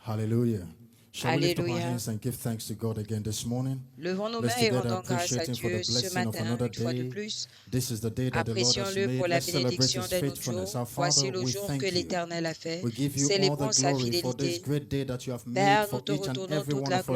Hallelujah. Shall we lift up our Alléluia. hands and give thanks to God again this morning? Levons nos Let's mains et together rendons grâce à appreciate Him for the Dieu ce blessing of matin, another une fois de day. plus. This is the day that the Lord has Apprécions-le pour made. la Let's celebrate bénédiction His d'un autre faithfulness. jour. Our Voici Father, le we jour thank que you. l'Éternel a fait. We give you all the Célébrons sa glory for this fidélité. great day that you have made Père, nous for te each and retournons every toute one la of us to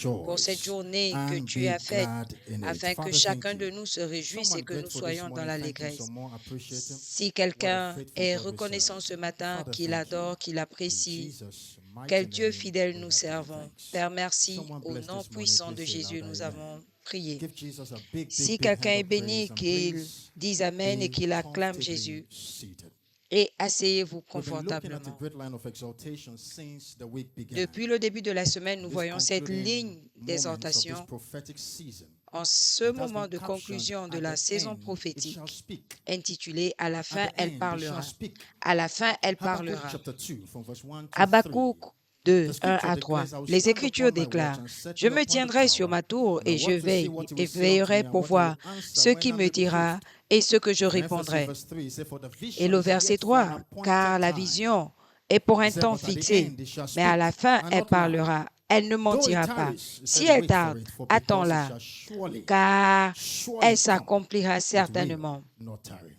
gloire pour cette rejoice journée que and tu be as faite, glad in it. afin que Father, chacun thank de you. nous se réjouisse Someone et que nous grateful this soyons dans morning, thank Him l'allégresse. some more. Appreciate Him. Si What a quelqu'un faithful est God we reconnaissant ce serve. matin, Father, qu'il thank adore, you. qu'il In apprécie, Jesus' mighty quel Dieu name, fidèle we nous have given servons. thanks. Père, merci. Someone Au bless nom this morning. puissant Please de say Jésus, loud, nous amen. avons prié. Give Jesus a big, Si big, big quelqu'un hand est of béni, praise and qu'il please dise Amen et be qu'il acclame comfortably Jésus. seated. Et asseyez-vous We've been looking at a confortablement. great line of exaltation since the week began. Depuis le début de la semaine, nous This voyons cette concluding ligne moments of this d'exhortation. prophetic season. En ce It has moment been de captioned, conclusion de at la the saison end, it prophétique, shall speak. intitulée « À la fin, At the elle end, it parlera shall » speak. À la fin, elle Habakkuk parlera. chapter 2, from verse 1 to 3. Habakkuk 2, The 1 scripture à 3. declares, I will Les stand Écritures upon my watch déclarent, and set je me me upon the tiendrai sur tower, ma tour and I et je watch to see veille what he et will say unto veillerai me, and pour what I voir will answer ce when qui I me may be dira proved. et ce que je In Emphasis, répondrai. verse 3, it says, for the Et vision le is verset yet for an 3, appointed car la time. vision est pour un He said, temps but at the fixé, end it shall mais à la speak, fin, and elle not lie. parlera. Elle ne Though it mentira pas. tarries, it Si says, elle wait for tarde, it, for because it attends-la, shall surely, car surely elle come. s'accomplira It certainement. will not tarry.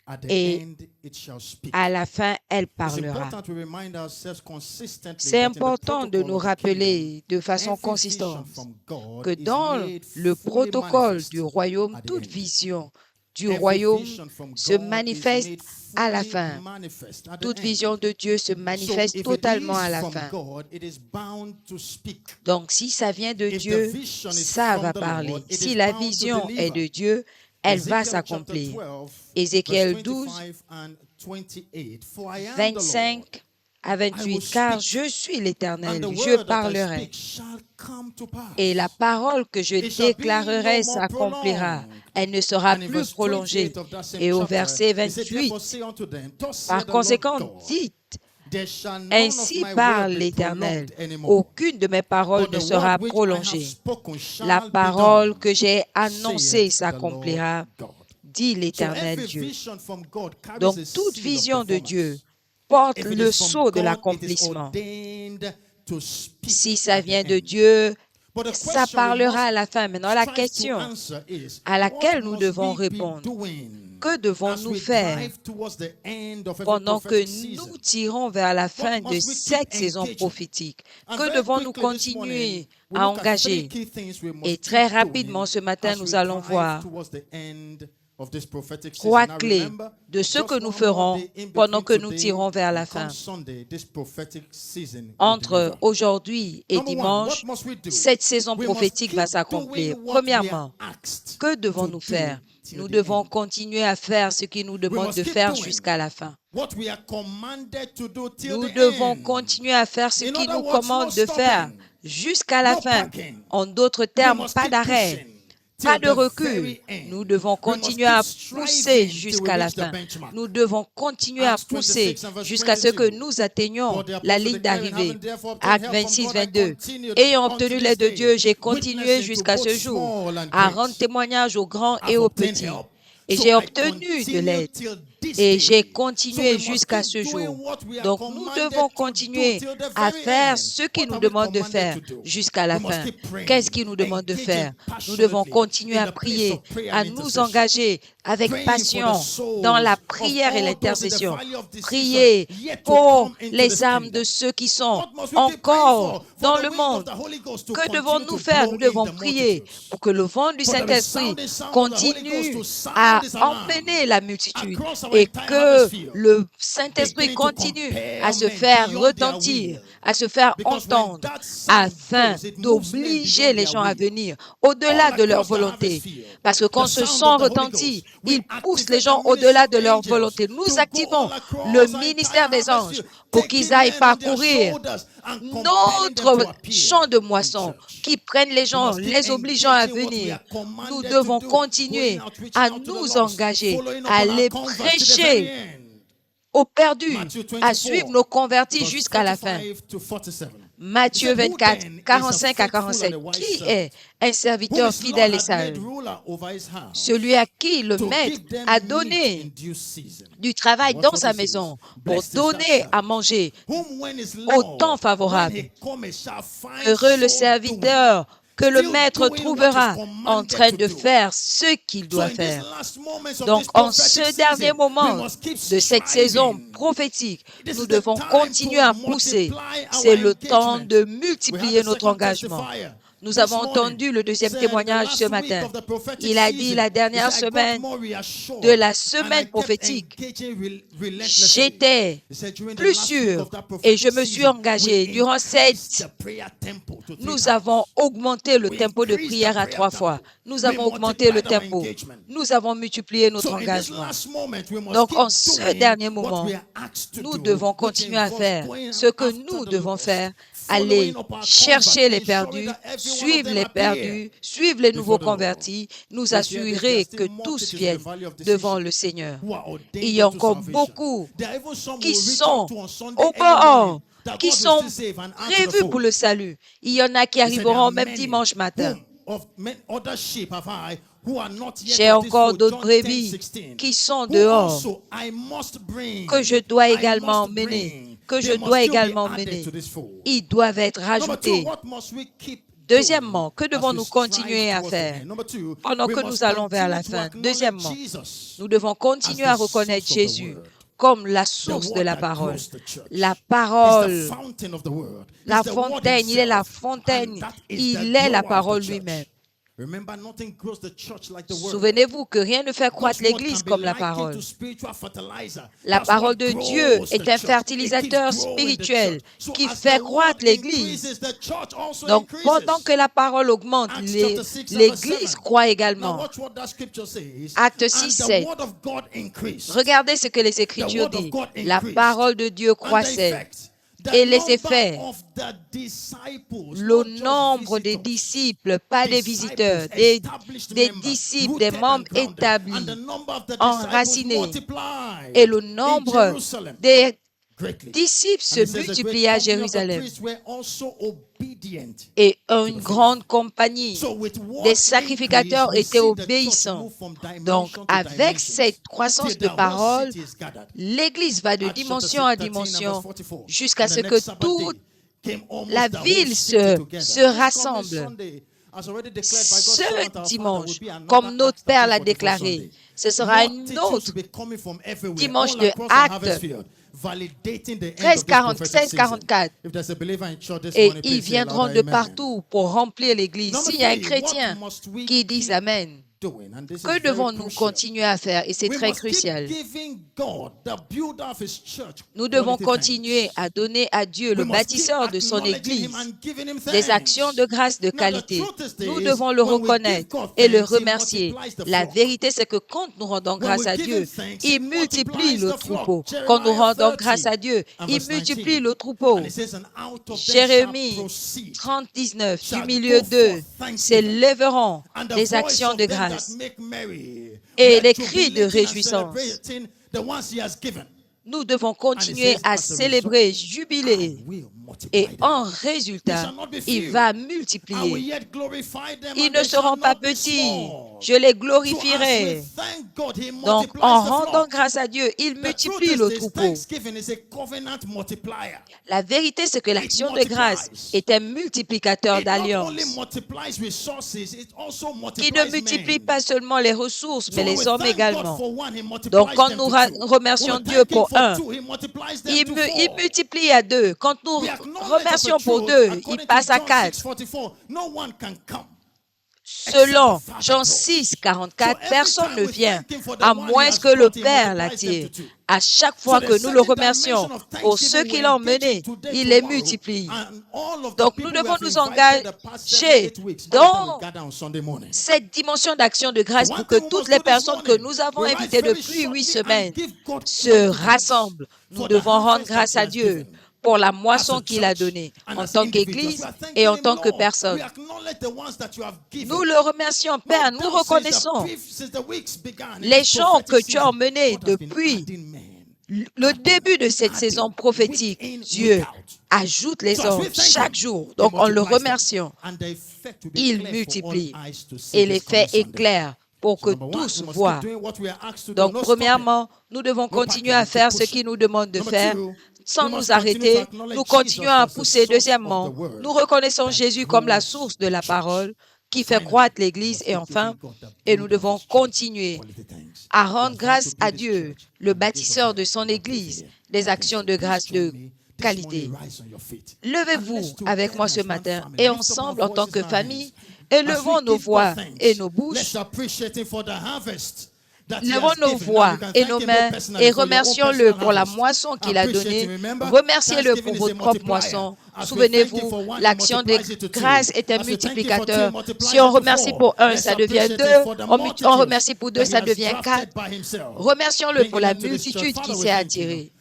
At the Et end it shall speak. à la fin, elle It's parlera. important to remind ourselves consistently C'est that in the important de protocol nous of the kingdom, rappeler de façon every vision consistante from God que is dans made le fully protocole manifest du royaume, at the toute end. vision du Every royaume vision from se God is manifeste made à la fully fin. manifest at the Toute end. vision de Dieu se So manifeste if it totalement is à la from fin. God, it is bound to speak. Donc, si ça vient de If the Dieu, vision is ça from va the parler. Lord, it Si is la bound to vision est deliver. de Dieu, elle va Ezekiel chapter s'accomplir. 12, verse Ézéchiel 12, 25 and 28. For I am the Lord, 25 à I will 28. Car speak, je suis and l'Éternel, the je word that I parlerai. speak shall come to pass. Et la parole que je It shall be déclarerai no more s'accomplira. prolonged. Elle ne sera And in plus verse prolongée. 28 of that same Et au chapter, verset he said, 28, therefore say unto them, thus saith par the Lord conséquent, God, dites, there shall none of ainsi my parle word be l'Éternel. prolonged anymore. Aucune de mes paroles But ne the sera word which I have prolongée. spoken shall La be parole done, que j'ai annoncée saith the Lord s'accomplira, God. dit So l'Éternel every Dieu. vision from God carries Donc, a toute seal of vision de Dieu performance. porte If it le is from sceau de God, it is l'accomplissement. ordained to speak Si ça at the vient de end. Dieu, But the ça question we parlera à must la fin. Maintenant, la strive to question answer is, à laquelle what nous must devons we be répondre, doing que as devons-nous we faire drive towards the end of every pendant que prophetic season? nous tirons vers la fin What de must we keep cette saison engaging? prophétique? And Que very devons-nous quickly this morning, continuer we à look at three engager? key things we Et must très keep rapidement doing ce matin, as nous we allons drive voir towards the end of this prophetic trois season. Now clés remember, de ce que just nous one more ferons day in pendant between que nous today tirons vers la and come fin. Sunday, this prophetic season will Entre deliver. aujourd'hui et Number one, what dimanche, must we do? cette saison We must prophétique va keep s'accomplir. doing what we are Premièrement, asked que to devons-nous do faire? till Nous the devons end. continuer à faire ce qu'il nous We demande must de keep faire doing jusqu'à la fin. what we are commanded to do till Nous the devons end. continuer à faire ce In qu'il other nous words, no commande de faire stopping, jusqu'à la no fin. parking. En d'autres We termes, must pas keep d'arrêt, pushing pas till de the recul. very end. Nous devons We must continuer keep à pousser striving till we jusqu'à la reach the fin. benchmark. Nous devons continuer à Acts pousser 26 and verse jusqu'à ce que 22. nous atteignions For the la apostle ligne declaring, d'arrivée. having therefore obtained Acte help from 26, God, I 22. continued Ayant unto obtenu this l'aide de day, Dieu, j'ai continué witnessing to jusqu'à both ce jour small and à great. rendre témoignage aux grands et I've aux obtained petits. help. Et So j'ai I obtenu de continue l'aide. till this Et j'ai day. So continué we must jusqu'à keep ce doing jour. what we are Donc nous commanded devons to do continuer till the à very faire end. ce qu'il What nous are we demande de commanded faire to do? jusqu'à la We must fin. keep praying, Qu'est-ce qu'il nous demande de engaging faire? Nous devons passionately continuer in à the place prier, of prayer à and nous intercession. engager avec Praying for the passion souls dans la of prière et all those in the l'intercession. valley of decision Prier yet to pour come into les this âmes kingdom. de ceux qui sont What must we keep praying encore for? dans For the le wind of monde. the Holy Ghost to Que continue devons-nous to faire? blow Nous in devons the prier multitudes. pour que le vent du For the Saint-Esprit resounding sound of the Holy Ghost continue to sound à his alarm emmener la multitude across our et entire que hemisphere, le Saint-Esprit beginning to continue compel à se men faire beyond their retentir, will. à se faire Because when entendre, that sound afin goes, it moves men d'obliger beyond les their gens à will. venir au-delà All de leur across the harvest volonté. field, Parce que quand the ce sound son of the Holy retentit, Ghost will il pousse les activate gens the au-delà de ministry leur angels volonté. Nous to go activons all across le our ministère entire des harvest anges field, pour qu'ils taking aillent men on their parcourir shoulders and compelling them to notre appear champ de in moisson, church. qui prennent les We gens, must keep les obligeant à engaging what we venir. are commanded Nous to devons do, continuer going out, reaching à out to the nous lost, engager, following up à on our les converts to the very prêcher end. aux perdus, Matthew à suivre 24, nos convertis verse jusqu'à la fin. 45 to 47. Matthieu 24, 45 à 47. Qui est un serviteur fidèle et sage? Celui à qui le maître a donné du travail dans sa maison pour donner à manger au temps favorable. Heureux le serviteur que le maître trouvera en train de faire ce qu'il doit faire. Donc, en ce dernier moment de cette saison prophétique, nous devons continuer à pousser. C'est le temps de multiplier notre engagement. Nous avons entendu le deuxième témoignage ce matin. Il a dit la dernière semaine de la semaine prophétique, j'étais plus sûr et je me suis engagé. Durant cette, nous avons augmenté le tempo de prière à 3 fois. Nous avons augmenté le tempo. Nous avons multiplié notre engagement. Donc, en ce dernier moment, nous devons continuer à faire ce que nous devons faire. Aller chercher les perdus, suivre les perdus, suivre les nouveaux convertis, nous assurer que tous viennent devant le Seigneur. Il y a encore beaucoup qui sont au bord, qui sont prévus pour le salut. Il y en a qui arriveront même dimanche matin. J'ai encore d'autres brebis qui sont dehors, que je dois également mener. Ils doivent être rajoutés. Deuxièmement, que devons-nous continuer à faire pendant que nous allons vers la fin? Deuxièmement, nous devons continuer à reconnaître Jésus comme la source de la parole. La parole, la fontaine, il est la fontaine, il est la parole lui-même. Souvenez-vous que rien ne fait croître l'Église comme la parole. La parole de Dieu est un fertilisateur spirituel qui fait croître l'Église. Donc, pendant que la parole augmente, l'Église croît également. Acte 6, 7. Regardez ce que les Écritures disent. La parole de Dieu croissait. Et les effets, le nombre des disciples, pas des visiteurs, des disciples, des membres établis, enracinés, et le nombre des disciples se multipliaient à Jérusalem. Et une grande compagnie des sacrificateurs étaient obéissants. Donc, avec cette croissance de parole, l'Église va de dimension en dimension jusqu'à ce que toute la ville se rassemble. Ce dimanche, comme notre Père l'a déclaré, ce sera un autre dimanche de Actes 13, 44. Et ils viendront de partout pour remplir l'Église. S'il y a un chrétien qui dit Amen, que devons-nous continuer à faire? Et c'est très crucial. Nous devons continuer à donner à Dieu, le bâtisseur de son Église, des actions de grâce de qualité. Nous devons le reconnaître et le remercier. La vérité, c'est que quand nous rendons grâce à Dieu, il multiplie le troupeau. Quand nous rendons grâce à Dieu, il multiplie le troupeau. Jérémie 30, 19, du milieu d'eux s'élèveront des actions de grâce et les cris de réjouissance. Nous devons continuer à célébrer, jubiler. Et en résultat, il va multiplier. Ils ne seront pas petits. Je les glorifierai. Donc, en rendant grâce à Dieu, il multiplie le troupeau. La vérité, c'est que l'action de grâce est un multiplicateur d'alliance qui ne multiplie pas seulement les ressources, mais les hommes également. Donc, quand nous remercions Dieu pour un, il multiplie à 2. Quand nous remercions pour 2, il passe à 4. Selon Jean 6, 44, personne ne vient à moins que le Père l'attire. À chaque fois que nous le remercions pour ceux qui l'ont mené, il les multiplie. Donc nous devons nous engager dans cette dimension d'action de grâce pour que toutes les personnes que nous avons invitées depuis 8 semaines se rassemblent. Nous devons rendre grâce à Dieu pour la moisson qu'il a donnée en tant qu'Église et en tant que personne. Nous le remercions, Père, nous reconnaissons les gens que tu as emmenés depuis le début de cette saison prophétique, Dieu ajoute les hommes chaque jour. Donc, en le remerciant, il multiplie et l'effet est clair pour que tous voient. Donc, premièrement, nous devons continuer à faire ce qu'il nous demande de faire sans nous arrêter. Nous continuons à pousser. Deuxièmement, nous reconnaissons Jésus comme la source de la parole qui fait croître l'Église. Et enfin, et nous devons continuer à rendre grâce à Dieu, le bâtisseur de son Église, des actions de grâce de qualité. Levez-vous avec moi ce matin et ensemble, en tant que famille, élevons nos voix et nos bouches. Levons nos voix et nos mains et remercions-le pour la moisson qu'il a donnée. Remerciez-le pour votre propre moisson. Souvenez-vous, l'action de grâce est un multiplicateur. Si on remercie pour un, ça devient deux. On remercie pour deux, ça devient quatre. Remercions-le pour la multitude qui s'est attirée.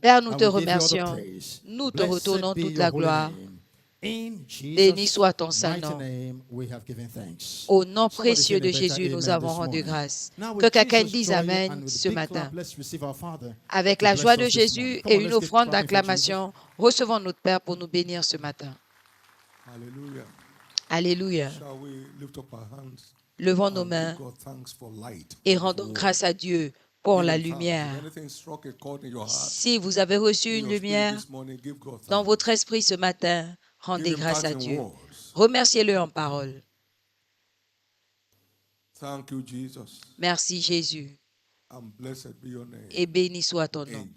Père, nous te remercions. Nous te retournons toute la gloire. Béni soit ton saint nom. Au nom précieux de Jésus, nous avons rendu grâce. Que quelqu'un dise Amen ce matin. Avec la joie de Jésus et une offrande d'acclamation, recevons notre Père pour nous bénir ce matin. Alléluia. Levons nos mains et rendons grâce à Dieu pour la lumière. Si vous avez reçu une lumière dans votre esprit ce matin, rendez grâce à Dieu. Remerciez-le en parole. Merci Jésus. Et béni soit ton nom.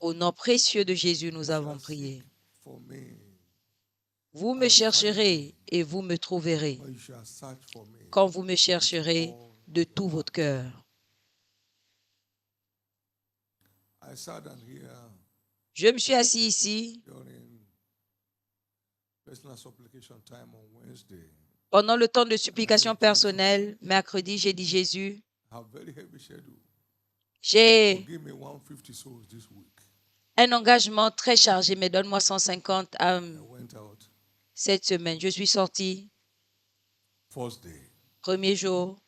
Au nom précieux de Jésus, nous avons prié. Vous me chercherez et vous me trouverez quand vous me chercherez de tout votre cœur. Je me suis assis ici pendant le temps de supplication personnelle. Mercredi, j'ai dit Jésus, j'ai un engagement très chargé, mais donne-moi 150 âmes cette semaine. Je suis sorti, premier jour.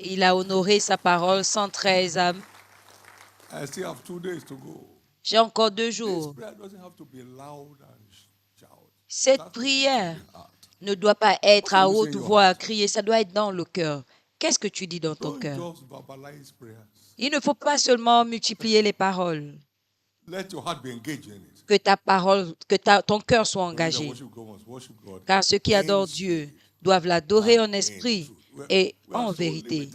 Il a honoré sa parole, 113 âmes. J'ai encore 2 jours. Cette prière ne doit pas être à haute voix, à crier, ça doit être dans le cœur. Qu'est-ce que tu dis dans ton cœur? Il ne faut pas seulement multiplier les paroles. Que ta parole, ton cœur soit engagé. Car ceux qui adorent Dieu doivent l'adorer en esprit et en vérité.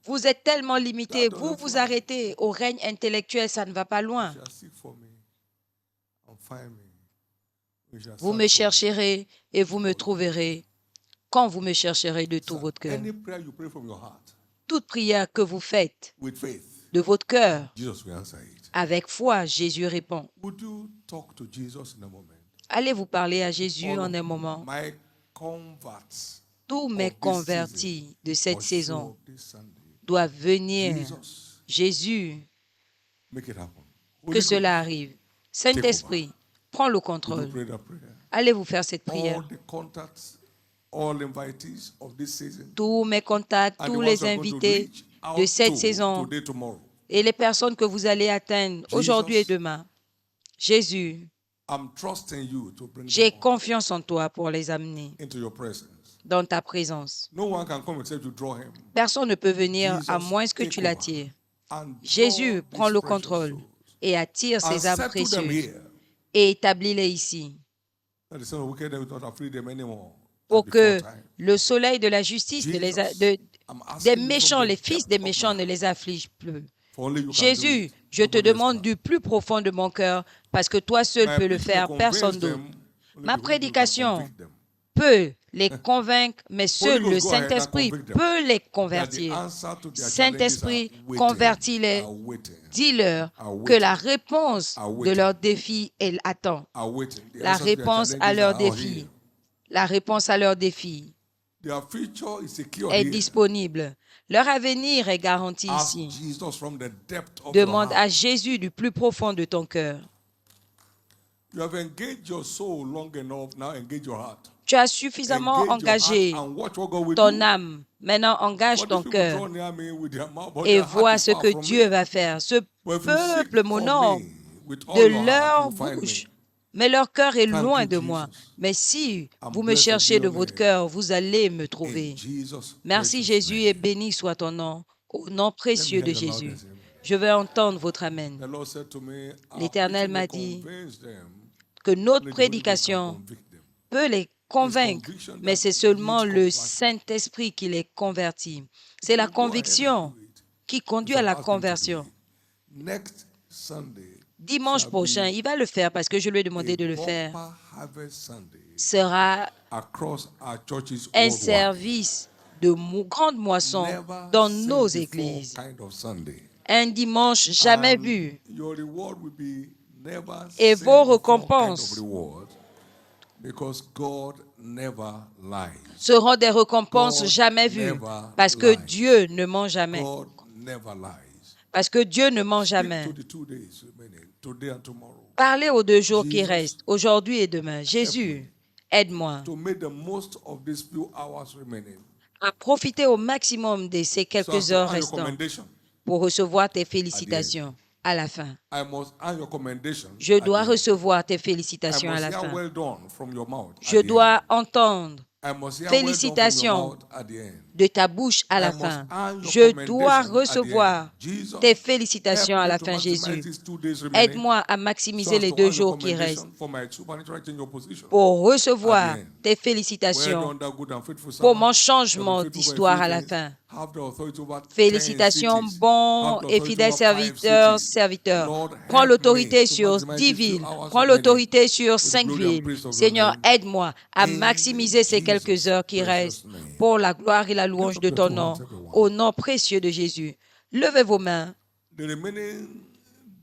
Vous êtes tellement limité, vous vous arrêtez au règne intellectuel, ça ne va pas loin. Vous me chercherez et vous me trouverez quand vous me chercherez de tout votre cœur. Toute prière que vous faites de votre cœur, avec foi, Jésus répond. Allez vous parler à Jésus en un moment. Tous mes convertis de cette saison doivent venir. Jésus, que cela arrive. Saint-Esprit, prends le contrôle. Allez vous faire cette prière. Tous mes contacts, tous les invités de cette saison et les personnes que vous allez atteindre aujourd'hui et demain. Jésus, j'ai confiance en toi pour les amener dans ta présence. Personne ne peut venir à moins que tu l'attires. Jésus prend le contrôle et attire ces âmes précieuses et établis-les ici pour que le soleil de la justice des méchants, les fils des méchants ne les afflige plus. Jésus, je te demande du plus profond de mon cœur parce que toi seul peux le faire, personne d'autre. Ma prédication peut les convaincre, mais seul le Saint-Esprit peut les convertir. Saint-Esprit, convertis-les. Dis-leur que la réponse de leur défi, elle attend. La réponse à leur défi. La réponse à leur défi est disponible. Leur avenir est garanti ici. Demande à Jésus du plus profond de ton cœur. You have engaged your soul long enough. Now engage your heart. Tu as suffisamment Engage your engagé heart and watch what God will ton do. âme. Maintenant, engage But ton these people cœur draw near me with their mouth, but et their heart vois is ce far que from Dieu me. va faire. Ce But if you seek peuple for m'honore me with all de your heart, leur you'll find bouche, me. mais leur cœur est Thank loin you, de moi. Jesus. Mais si I'm vous me blessed cherchez be de your votre name. cœur, vous allez me In trouver. Jesus' Merci precious Jésus et name. béni soit ton nom, au nom Let me précieux hear de your Jésus. loudest amen. Je veux entendre votre Amen. The Lord said to me, our L'Éternel preaching m'a may dit convince them, que notre only the Holy Ghost can prédication convict them. peut les It's convaincre, conviction mais that c'est seulement yields le conversion. Saint-Esprit qui les convertit. C'est la So go ahead and conviction do it. qui You conduit à have la asked him to do conversion. it. Next Sunday Dimanche shall prochain, be il va le faire parce que je lui ai demandé a de le faire. bumper harvest Sunday Sera across our churches un worldwide. service de grande moisson Never dans seen nos before églises. kind of Sunday. Un dimanche jamais And vu. your reward will be never Et seen vos before kind of récompenses reward, because God never lies. seront des récompenses God jamais vues never parce que lies. Dieu ne ment jamais. God never lies. Parce que Dieu ne ment Speak jamais. to the 2 days remaining, today and tomorrow, Parlez aux 2 jours qui Jesus, restent, aujourd'hui et demain. Jésus, aide-moi to make the most of these few hours remaining. à profiter au maximum de ces So as quelques to heures earn your restantes commendation, pour recevoir tes félicitations à la fin. I must earn your commendation. Je at dois the end. recevoir tes I félicitations à must la hear fin. well done from your mouth. Je at the dois end. entendre I must hear well done from your félicitations mouth at the end. de ta bouche à I la must fin. earn your Je dois commendation at the recevoir end. Jesus, tes help félicitations à me la to fin, maximize Jésus. these 2 days remaining, Aide-moi à so maximiser as les to 2 earn your jours qui restent commendation for my supernatural change of position. pour recevoir At the end. tes Well félicitations done, thou good and faithful pour servant. mon You changement have been faithful d'histoire over à a la few things. fin. Have the authority over 10 Félicitations, cities. bons Have the et authority fidèles over 5 serviteurs, cities. serviteurs. Lord, Prends help l'autorité me to sur maximize 10 these few villes. hours Prends remaining l'autorité sur with the 5 glory and villes. praise of your Seigneur, name. aide-moi à In maximiser ces quelques Jesus' heures qui precious restent name. pour la gloire et la Lift louange up de your ton 2 nom, hands, everyone. au nom précieux de Jésus. Levez vos mains. The remaining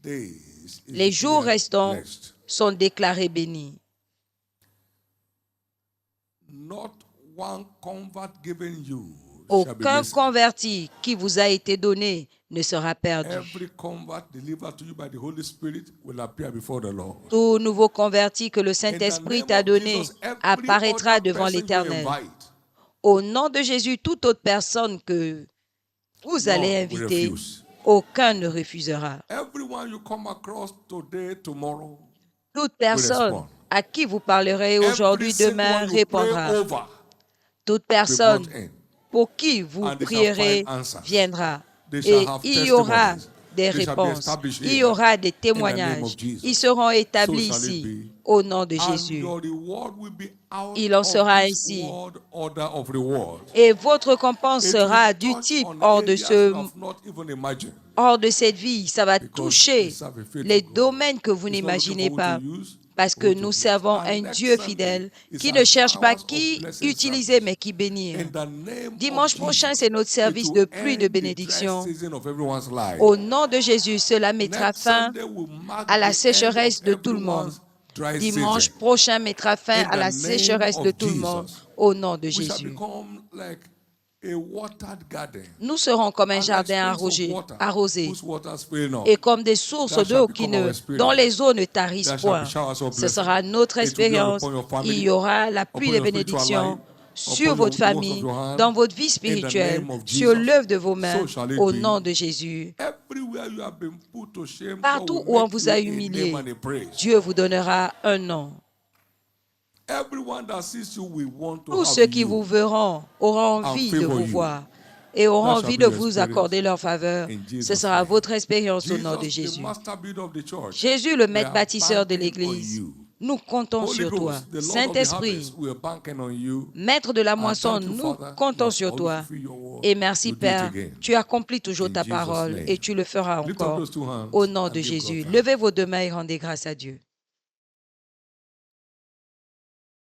days is Les jours declared restants blessed. sont déclarés bénis. Not one convert given you shall be Aucun missing. converti qui vous a été donné ne sera perdu. Every convert delivered to you by the Holy Spirit will appear before the Lord. Tout nouveau converti que le In the Saint-Esprit name t'a of donné Jesus, every apparaîtra other devant person you l'Éternel. invite, Au nom de Jésus, toute autre personne que vous allez none will inviter, refuse. aucun ne refusera. Everyone you come across today, tomorrow, Toute personne respond. à qui vous parlerez every aujourd'hui, single demain, one you pray répondra. over Toute be personne brought in. pour qui vous And they shall prierez find answers. viendra. They shall Et have il y aura testimonies. des They shall be réponses, established il y here. aura des In the name témoignages. of Jesus. Ils seront établis So shall it ici be. au nom de And Jésus. your reward will be out Il en of sera this ainsi. world order of reward. Et votre récompense It sera will du touch type on hors de areas you ce have not even imagined. hors de cette vie, ça va Because toucher we serve a faithful les God. domaines que vous He's not looking n'imaginez for who pas, to use, parce que who to nous bless. servons And un next Dieu Sunday fidèle is qui our ne cherche pas hours of qui blessing utiliser, service. mais qui bénir. In the name Dimanche of prochain, Jesus, c'est notre it service will de pluie de end the dry bénédiction. season of everyone's life. Au nom de Jésus, cela mettra Next fin Sunday will mark à la the end sécheresse of de tout le monde. everyone's dry Dimanche season. prochain mettra fin In à la the name sécheresse de of tout le monde. Jesus, Au nom de we shall Jésus. become like a watered garden. Nous serons comme un And like jardin springs of water, arrosé whose waters fail not. et comme des sources That shall d'eau become our experience. dont les eaux ne tarissent There shall be point. showers of Ce blessing. sera notre It will be expérience. upon your family, Il y aura la pluie upon de your spiritual bénédiction life, sur upon votre the works of famille, your hand. dans votre vie In the spirituelle, name of sur Jesus, l'œuvre de vos mains, so shall it au be. nom de Jésus. Everywhere you have been put to shame, God Partout will où on make vous you a a humilié, name and a praise. Dieu vous donnera un nom. Everyone that sees you will want to Tous have ceux qui vous you. verront auront and envie de favor vous you. voir et auront That shall envie be de your vous experience. accorder leur faveur. In Ce Jesus' sera name. votre expérience au nom de Jesus, the Jésus. master builder of the church, Jésus, le we maître are bâtisseur de banking on l'Église, you. nous comptons Holy sur toi. Ghost, the Lord of the Saint-Esprit, harvest, we are banking on you. maître de la And moisson, thank you, nous Father. comptons You sur have toi. always fulfilled your word. Et merci You do it Père, again. tu accomplis toujours In ta Jesus' parole name. et tu le feras Lift up encore those 2 hands au nom and de give God Jésus. thanks. Levez vos deux mains et rendez grâce à Dieu.